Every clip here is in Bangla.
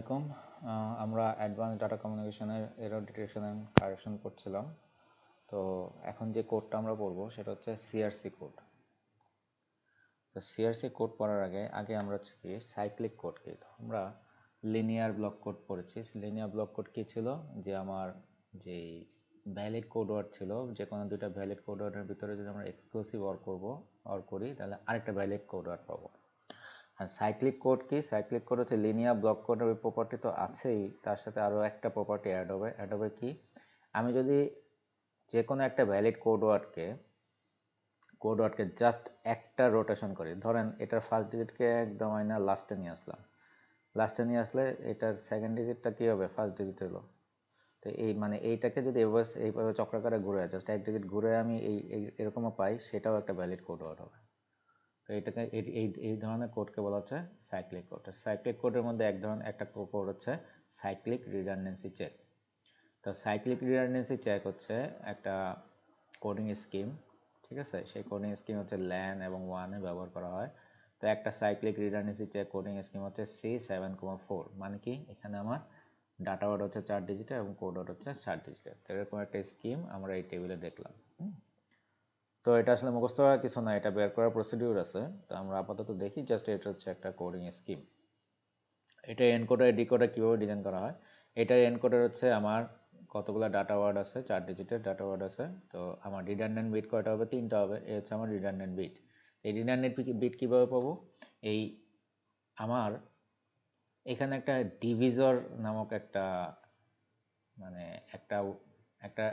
আলাইকুম। আমরা অ্যাডভান্স ডাটা কমিউনিকেশনের এরর ডিটেকশন অ্যান্ড কারেকশন করছিলাম। তো এখন যে কোডটা আমরা পড়বো সেটা হচ্ছে সিআরসি কোড। তো সিআরসি কোড পড়ার আগে আমরা হচ্ছে কি সাইক্লিক কোড কি, আমরা লিনিয়ার ব্লক কোড পড়েছি। লিনিয়ার ব্লক কোড কী ছিল, যে আমার যেই ভ্যালিড কোড ওয়ার্ড ছিল, যে কোনো দুইটা ভ্যালিড কোড ওয়ার্ডের ভিতরে যদি আমরা এক্সক্লুসিভ অর করি তাহলে আরেকটা ভ্যালিড কোড ওয়ার্ড পাবো। আর সাইক্লিক কোড কি, সাইক্লিক কোড হচ্ছে লিনিয়ার ব্লক কোডের ওই প্রপার্টি তো আছেই, তার সাথে আরও একটা প্রপার্টি অ্যাড হবে কি, আমি যদি যে কোনো একটা ভ্যালিড কোড ওয়ার্ডকে জাস্ট একটা রোটেশন করি, ধরেন এটার ফার্স্ট ডিজিটকে একদম আইনা লাস্টে নিয়ে আসলে এটার সেকেন্ড ডিজিটটা কী হবে, ফার্স্ট ডিজিট হলো। তো এইটাকে যদি এইভাবে চক্রাকারে ঘুরে জাস্ট এক ডিজিট ঘুরে আমি এরকমও পাই, সেটাও একটা ভ্যালিড কোড ওয়ার্ড হবে। তো এটাকে এই ধরনের কোডকে বলা হচ্ছে সাইক্লিক কোড। সাইক্লিক কোডের মধ্যে একটা কোড হচ্ছে সাইক্লিক রিডান্ডেন্সি চেক। তো সাইক্লিক রিডান্ডেন্সি চেক হচ্ছে একটা কোডিং স্কিম, ঠিক আছে। সেই কোডিং স্কিম হচ্ছে ল্যান এবং ওয়ানে ব্যবহার করা হয়। তো একটা cyclic redundancy check coding scheme হচ্ছে C7,4, মানে কি এখানে আমার ডাটা ওয়ার্ড হচ্ছে 4 ডিজিটের এবং কোড ওয়ার্ড হচ্ছে 4 ডিজিটের। তো এরকম একটা স্কিম আমরা এই টেবিলে দেখলাম। তো এটা আসলে মুখস্থ করার কিছু না, এটা বের করার প্রসিডিউর আছে। তো আমরা আপাতত দেখি, জাস্ট এটা হচ্ছে একটা কোডিং স্কিম। এটা এনকোডার ডিকোডার কীভাবে ডিজাইন করা হয়, এটা এনকোডার হচ্ছে আমার কতগুলো ডাটা ওয়ার্ড আছে, 4 ডিজিটের ডাটা ওয়ার্ড আছে। তো আমার রিডান্ডেন্ট বিট কয়টা হবে, 3টা হবে। এই হচ্ছে আমার রিডান্ডেন্ট বিট। এই রিডান্ডেন্ট বিট কীভাবে পাবো, এই আমার এখানে একটা ডিভিজর নামক একটা একটা একটা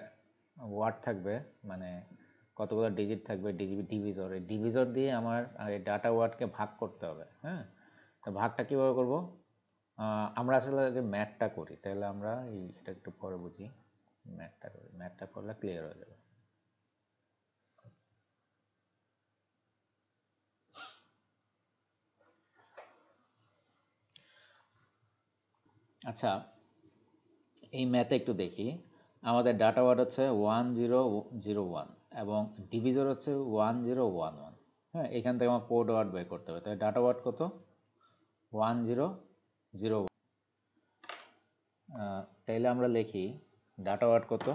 ওয়ার্ড থাকবে, মানে কতগুলো ডিজিট থাকবে ডিভিজর। এই ডিভিজর দিয়ে আমার এই ডাটা ওয়ার্ডকে ভাগ করতে হবে। হ্যাঁ, তো ভাগটা কীভাবে করব, আমরা আসলে যে ম্যাথটা করি, তাহলে আমরা এটা একটু পরে বুঝি। ম্যাথটা করলে ক্লিয়ার হয়ে যাবে। আচ্ছা, এই ম্যাথে একটু দেখি। আমাদের ডাটা ওয়ার্ড হচ্ছে 1001 এবং ডিভিজর হচ্ছে 1011। হ্যাঁ, এখান থেকে আমার কোড ওয়ার্ড বের করতে হবে। তাহলে ডাটা ওয়ার্ড কত, 1001। তাইলে আমরা লিখি ডাটা ওয়ার্ড কত,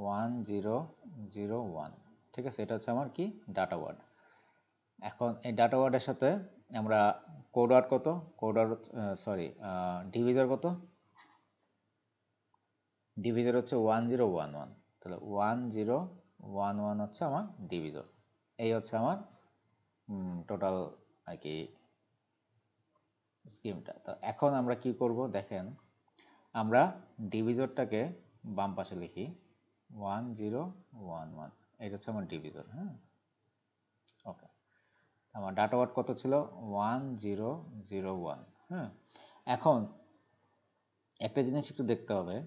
1001। ঠিক আছে, এটা হচ্ছে আমার কি ডাটা ওয়ার্ড। এখন এই ডাটা ওয়ার্ডের সাথে আমরা কোড ওয়ার্ড কত, ডিভিজর কত, ডিভিজর হচ্ছে 1011। তাহলে 1011 হচ্ছে আমার ডিভিজর। এই হচ্ছে আমার টোটাল আর কি স্কিমটা। তো এখন আমরা কি করব দেখেন, আমরা ডিভিজরটাকে বাম পাশে লিখি 1011, এটা হচ্ছে আমার ডিভিজর। হ্যাঁ, ওকে। আমার ডাটা ওয়ার্ড কত ছিল, 1001। হ্যাঁ, এখন একটা জিনিস একটু দেখতে হবে,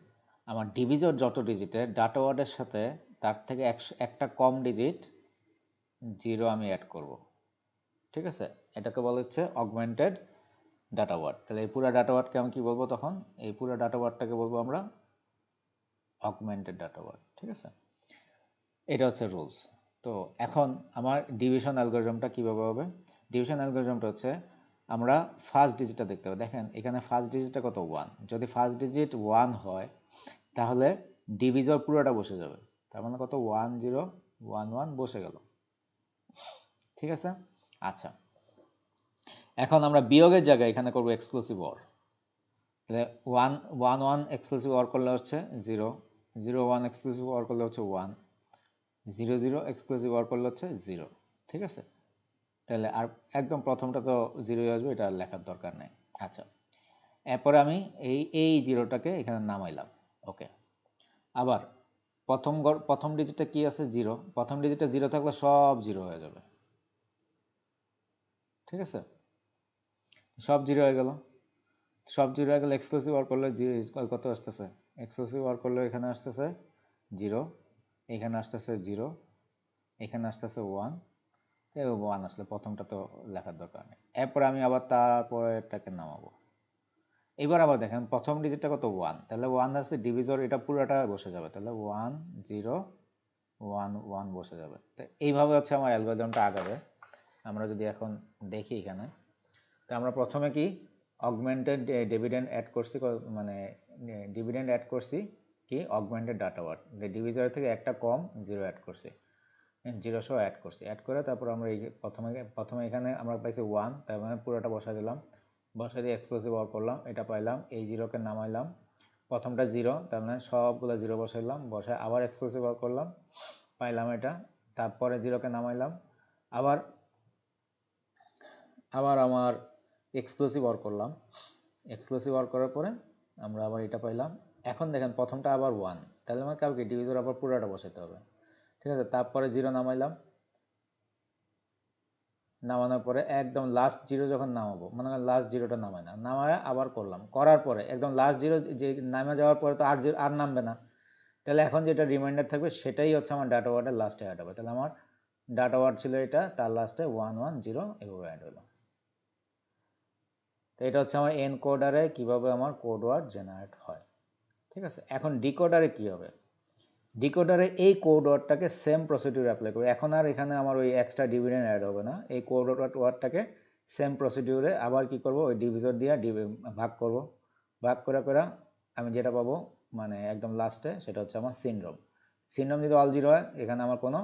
আমার ডিভিজর যত ডিজিটের ডাটা ওয়ার্ডের সাথে তার থেকে একটা কম ডিজিট 0 আমি অ্যাড করব। ঠিক আছে, এটাকে বলা হচ্ছে অগমেন্টেড ডাটা ওয়ার্ড। তাহলে এই পুরো ডাটা ওয়ার্ডকে আমি কী বলবো তখন, এই পুরো ডাটা ওয়ার্ডটাকে বলবো আমরা অগমেন্টেড ডাটা ওয়ার্ড। ঠিক আছে, এটা হচ্ছে রুলস। তো এখন আমার ডিভিশন অ্যালগরিদমটা কীভাবে হবে, ডিভিশন অ্যালগরিদমটা হচ্ছে আমরা ফার্স্ট ডিজিটটা দেখতে হবে। দেখেন এখানে ফার্স্ট ডিজিটটা কত, 1। যদি ফার্স্ট ডিজিট 1 হয় তাহলে ডিভিজর পুরোটা বসে যাবে। তার মানে কত, 1011 বসে গেল। ঠিক আছে, আচ্ছা এখন আমরা বিয়োগের জায়গায় এখানে করবো এক্সক্লুসিভ অর। তাহলে 1 এক্সক্লুসিভ অর করলে হচ্ছে 0, 01 এক্সক্লুসিভ অর করলে হচ্ছে 1, 00 এক্সক্লুসিভ অর করলে হচ্ছে 0। ঠিক আছে, তাহলে আর একদম প্রথমটা তো 0 আসবে, এটা লেখার দরকার নেই। আচ্ছা, এরপরে আমি এই 0টাকে এখানে নামাইলাম। ওকে, আবার প্রথম ডিজিটটা কি আছে, 0। প্রথম ডিজিটটা 0 থাকলে সব 0 হয়ে যাবে। ঠিক আছে, সব 0 হয়ে গেল। এক্সক্লুসিভ ওয়ার করলে কত আসতেছে, এক্সক্লুসিভ ওয়ার করলে এখানে আসতেছে 0, এখানে আসতেছে 0, এখানে আসতেছে 1। 1 আসলে প্রথমটা তো লেখার দরকার নেই। এরপরে আমি আবার তারপরে এটাকে নামাবো। এবার আবার দেখেন প্রথম ডিজিটটা কত, 1। তাহলে 1 আসলে ডিভিজর এটা পুরোটা বসে যাবে। তাহলে 1 0 1 1 বসে যাবে। তো এইভাবে হচ্ছে আমার অ্যালগরিদমটা আগাবে। আমরা যদি এখন দেখি এখানে, তো আমরা প্রথমে কি অগমেন্টেড ডিভিডেন্ড অ্যাড করছি, মানে ডিভিডেন্ড অ্যাড করছি কি অগমেন্টেড ডাটা ওয়ার্ড, ডিভিজর থেকে একটা কম 0 অ্যাড করছি, 0 সহ অ্যাড করছি। অ্যাড করে তারপর আমরা এই প্রথমে এখানে আমরা পাইছি 1, তার মানে পুরোটা বসাই দিলাম, বসাই দিয়ে এক্সক্লুসিভ ওয়ার করলাম, এটা পাইলাম। এই 0কে নামাইলাম, প্রথমটা 0, তার মানে সবগুলো 0 বসাইলাম, বসায় আবার এক্সক্লুসিভ ওয়ার করলাম, পাইলাম এটা। তারপরে 0কে নামাইলাম, আবার আমার এক্সক্লুসিভ ওয়ার করলাম, এক্সক্লুসিভ ওয়ার করার পরে আমরা আবার এটা পাইলাম। এখন দেখেন প্রথমটা আবার 1, তাহলে আমার কাউকে ডিভিজর আবার পুরোটা বসাতে হবে, ঠিক আছে। তারপরে 0 নামাইলাম, নামানোর পরে একদম লাস্ট 0 যখন নামাবো, মনে করেন লাস্ট 0টা নামাই না, নামায় আবার করলাম, করার পরে একদম লাস্ট 0 যে নামে যাওয়ার পরে তো আর নামবে না, তাহলে এখন যেটা রিমাইন্ডার থাকবে সেটাই হচ্ছে আমার ডাটা ওয়ার্ডের লাস্টে অ্যাড হবে। তাহলে আমার ডাটা ওয়ার্ড ছিল এটা, তার লাস্টে 110 এভাবে অ্যাড হলো। তো এটা হচ্ছে আমার এনকোডারে কীভাবে আমার কোড ওয়ার্ড জেনারেট হয়, ঠিক আছে। এখন ডিকোডারে কী হবে, ডিকোডারে এই কোড ওয়ার্ডটাকে সেম প্রসিডিউর অ্যাপ্লাই করবে। এখন আর এখানে আমার ওই এক্সট্রা ডিভিডেন্ড অ্যাড হবে না, এই কোড ওয়ার্ডটাকে সেম প্রসিডিউরে আবার কি করব, ওই ডিভিজর দিয়ে ভাগ করব, ভাগ করে আমি যেটা পাবো মানে একদম লাস্টে সেটা হচ্ছে আমার সিনড্রোম। সিনড্রোম যদি অল 0 হয় এখানে আমার কোনো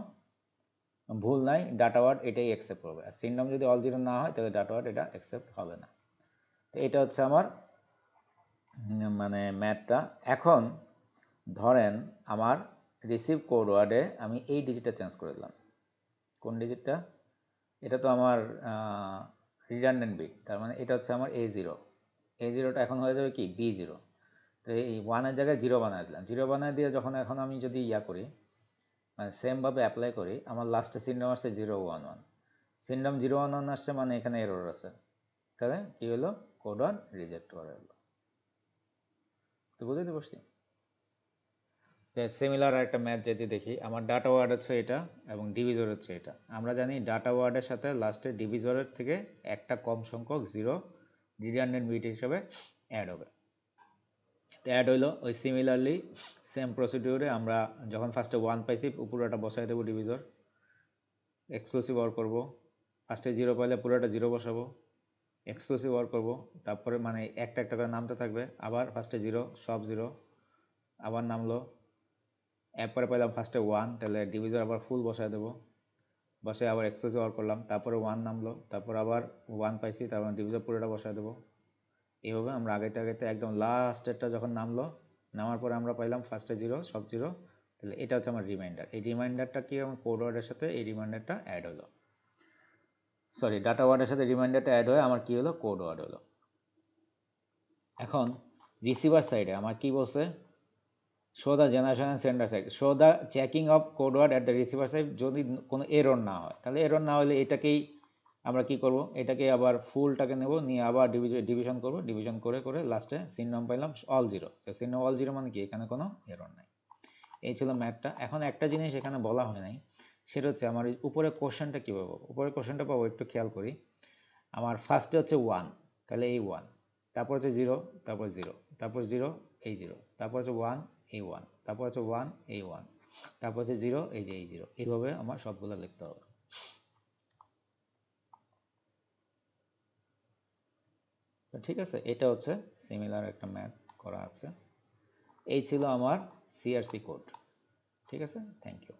ভুল নাই, ডাটা ওয়ার্ড এটাই অ্যাকসেপ্ট করবে। আর সিনড্রোম যদি অল 0 না হয় তাহলে ডাটা ওয়ার্ড এটা অ্যাকসেপ্ট হবে না। তো এটা হচ্ছে আমার মানে ম্যাথটা। এখন ধরেন আমার রিসিভ কোড ওয়ার্ডে আমি এই ডিজিটটা চেঞ্জ করে দিলাম। কোন ডিজিটটা? এটা তো আমার রিডান্ডেন্ট বিট, তার মানে এটা হচ্ছে আমার A0, A0টা এখন হয়ে যাবে কি B0। তো এই 1-এর জায়গায় 0 বানায় দিলাম, 0 বানায় দিয়ে যখন এখন আমি যদি করি মানে সেমভাবে অ্যাপ্লাই করি, আমার লাস্টে সিনড্রোম আসছে 011, সিনড্রোম 011 আসছে, মানে এখানে এরর আছে, তাহলে কী হলো, কোড ওয়ার্ড রিজেক্ট করা হলো। তো বুঝতে পারছি। সিমিলার একটা ম্যাথ যদি দেখি, আমার ডাটা ওয়ার্ড হচ্ছে এটা এবং ডিভিজর হচ্ছে এটা। আমরা জানি ডাটা ওয়ার্ডের সাথে লাস্টে ডিভিজরের থেকে একটা কম সংখ্যক 0 রিডান্ডেন্ট বিট হিসেবে অ্যাড হবে। তো অ্যাড হইলো ওই সিমিলারলি সেম প্রসিডিউরে আমরা যখন ফার্স্টে 1 পাইছি পুরোটা বসাই দেবো ডিভিজর, এক্সক্লুসিভ ওয়ার করবো, ফার্স্টে 0 পাইলে পুরোটা 0 বসাবো, এক্সক্লুসিভ ওয়ার করবো, তারপরে মানে একটা একটা করে নামতে থাকবে, আবার ফার্স্টে 0 সব 0 আবার নামলো, এরপরে পাইলাম ফার্স্টে 1, তাহলে ডিভিজর আবার ফুল বসায় দেবো, বসে আবার এক্সক্লুসিভ ওয়ার করলাম, তারপরে 1 নামলো, তারপর আবার 1 পাইছি, তারপর ডিভিজর পুরোটা বসায় দেবো। এইভাবে আমরা আগাইতে একদম লাস্টেরটা যখন নামলো, নামার পরে আমরা পাইলাম ফার্স্টে 0 সব 0, তাহলে এটা হচ্ছে আমার রিমাইন্ডার। এই রিমাইন্ডারটা কি আমার কোড ওয়ার্ডের সাথে এই রিমাইন্ডারটা অ্যাড হলো, সরি ডাটা ওয়ার্ডের সাথে রিমাইন্ডারটা অ্যাড হয়ে আমার কী হলো, কোড ওয়ার্ড হলো। এখন রিসিভার সাইডে আমার কি বলছে, show the generation and sender side, show the checking of code word at the receiver side যদি কোনো এরর না হয়, তাহলে এরর না হলে এটাকেই আমরা কি করব, এটাকে আবার ফুলটাকে নেব, নিয়ে আবার ডিভিশন করব, ডিভিশন করে লাস্টে সিনড্রোম পাইলাম অল 0। সিনড্রোম অল 0 মানে কি এখানে কোনো এরর নাই। এই ছিল ম্যাথটা। এখন একটা জিনিস এখানে বলা হয় নাই, সেটা হচ্ছে আমার উপরে কোশ্চেনটা কীভাবে পাবো। উপরে কোশ্চেনটা পাবো একটু খেয়াল করি, আমার ফার্স্টে হচ্ছে 1, তাহলে এই 1, তারপর হচ্ছে 0, তারপর 0, তারপর 0 এই 0, তারপর হচ্ছে 1 এই 1, তারপর হচ্ছে 1 এই 1, তারপর হচ্ছে 0 এই যে এই 0, এইভাবে আমার সবগুলো লিখতে হবে। তো ঠিক আছে, এটা হচ্ছে সিমিলার একটা ম্যাথ করা আছে। এই ছিল আমার সিআরসি কোড। ঠিক আছে, থ্যাংক ইউ।